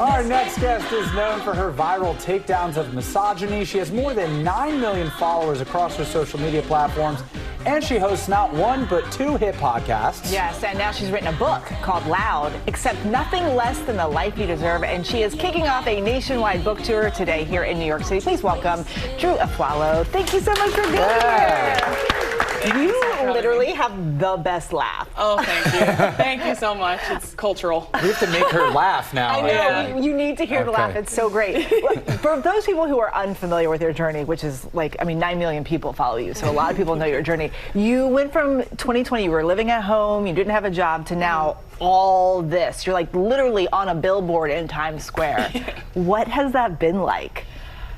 Our next guest is known for her viral takedowns of misogyny. She has more than 9 million followers across her social media platforms, and she hosts not one but 2 hit podcasts. Yes, and now she's written a book called Loud, Accept Nothing Less Than the Life You Deserve, and she is kicking off a nationwide book tour today here in New York City. Please welcome Drew Afualo. Thank you so much for being here. You literally have the best laugh. Oh, thank you. Thank you so much. It's cultural. We have to make her laugh now. I know. Yeah. You need to hear the laugh. It's so great. For those people who are unfamiliar with your journey, which is like, I mean, 9 million people follow you, so a lot of people know your journey. You went from 2020, you were living at home, you didn't have a job, to now all this. You're like literally on a billboard in Times Square. What has that been like?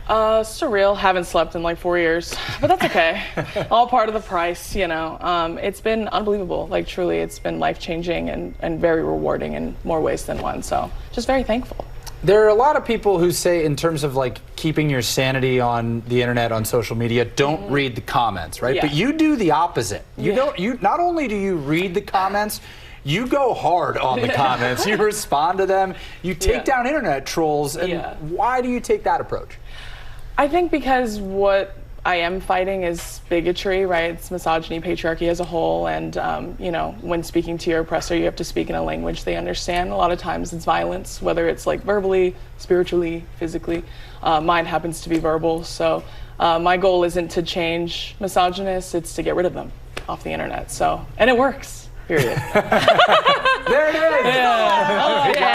Surreal. Haven't slept in like 4 years, but that's okay. All part of the price, you know. It's been unbelievable. Like truly, it's been life-changing and very rewarding in more ways than one. So just very thankful. There are a lot of people who say, in terms of like keeping your sanity on the internet, on social media, don't read the comments, right? Yeah. But you do the opposite. You don't. You not only do you read the comments, you go hard on the comments. You respond to them. You take down internet trolls. And why do you take that approach? I think because what I am fighting is bigotry, right? It's misogyny, patriarchy as a whole, and you know, when speaking to your oppressor, you have to speak in a language they understand. A lot of times it's violence, whether it's like verbally, spiritually, physically. Mine happens to be verbal, so my goal isn't to change misogynists, it's to get rid of them off the internet. So, and it works, period. There it is! Yeah. Oh, yeah.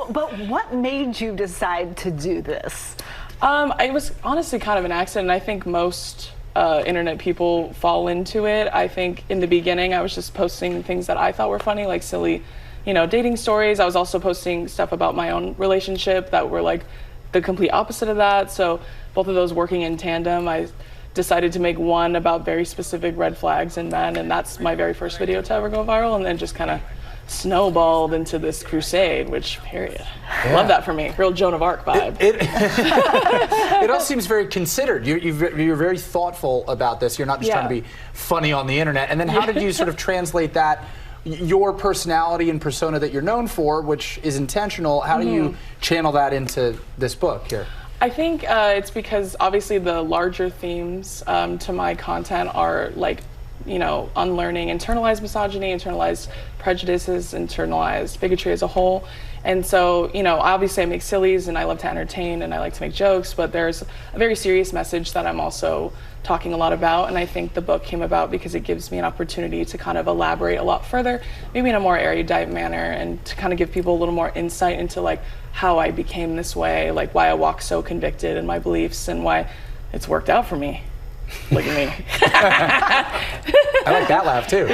But what made you decide to do this? It was honestly kind of an accident. I think most internet people fall into it. I think in the beginning I was just posting things that I thought were funny, like silly, you know, dating stories. I was also posting stuff about my own relationship that were like the complete opposite of that. So both of those working in tandem, I decided to make one about very specific red flags in men, and that's my very first video to ever go viral, and then just kind of snowballed into this crusade, which, period. Love that for me. Real Joan of Arc vibe. It all seems very considered. You're very thoughtful about this. You're not just trying to be funny on the internet. And then how did you sort of translate that, your personality and persona that you're known for, which is intentional, how do you channel that into this book here? I think it's because obviously the larger themes to my content are like, you know, unlearning internalized misogyny, internalized prejudices, internalized bigotry as a whole. And so, you know, obviously I make sillies and I love to entertain and I like to make jokes, but there's a very serious message that I'm also talking a lot about. And I think the book came about because it gives me an opportunity to kind of elaborate a lot further, maybe in a more erudite manner, and to kind of give people a little more insight into like how I became this way, like why I walk so convicted in my beliefs and why it's worked out for me. Look at me. I like that laugh too.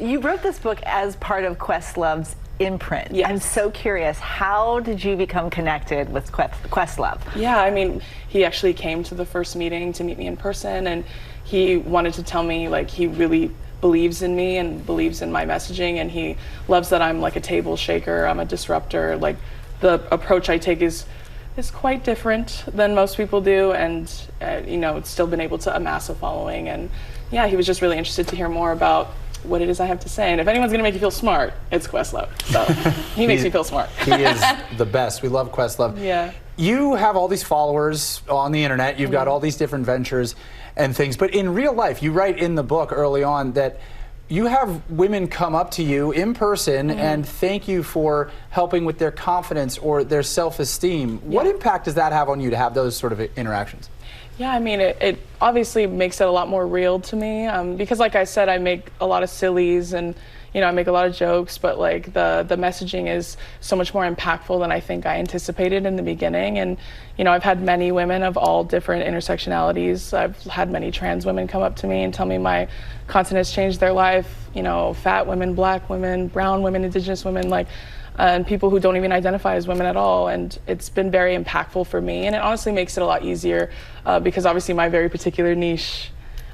You wrote this book as part of Questlove's imprint. Yes. I'm so curious, how did you become connected with Questlove? Yeah, I mean, he actually came to the first meeting to meet me in person, and he wanted to tell me like he really believes in me and believes in my messaging, and he loves that I'm like a table shaker, I'm a disruptor. Like the approach I take is quite different than most people do, and you know, it's still been able to amass a following. And yeah, he was just really interested to hear more about what it is I have to say. And if anyone's gonna make you feel smart, it's Questlove. So he makes me feel smart. He is the best. We love Questlove. Yeah. You have all these followers on the internet. You've got all these different ventures and things. But in real life, you write in the book early on that you have women come up to you in person and thank you for helping with their confidence or their self-esteem. What impact does that have on you to have those sort of interactions? Yeah, I mean, it obviously makes it a lot more real to me because, like I said, I make a lot of sillies and, you know, I make a lot of jokes, but like the messaging is so much more impactful than I think I anticipated in the beginning. And, you know, I've had many women of all different intersectionalities. I've had many trans women come up to me and tell me my content has changed their life. You know, fat women, black women, brown women, indigenous women, like, and people who don't even identify as women at all. And it's been very impactful for me. And it honestly makes it a lot easier because obviously my very particular niche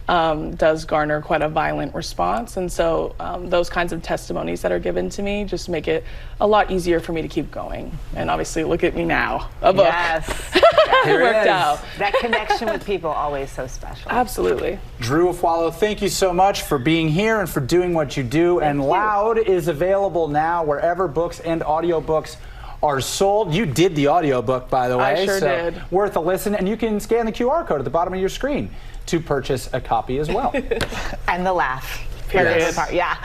does garner quite a violent response. And so those kinds of testimonies that are given to me just make it a lot easier for me to keep going. And obviously, look at me now, a book. Yes. Here it Worked is. out. That connection with people, always so special. Absolutely. Drew Afualo, thank you so much for being here and for doing what you do. And Loud is available now wherever books and audiobooks are sold. You did the audiobook, by the way. I sure so did. Worth a listen. And you can scan the QR code at the bottom of your screen to purchase a copy as well. And the laugh. Period. Yeah.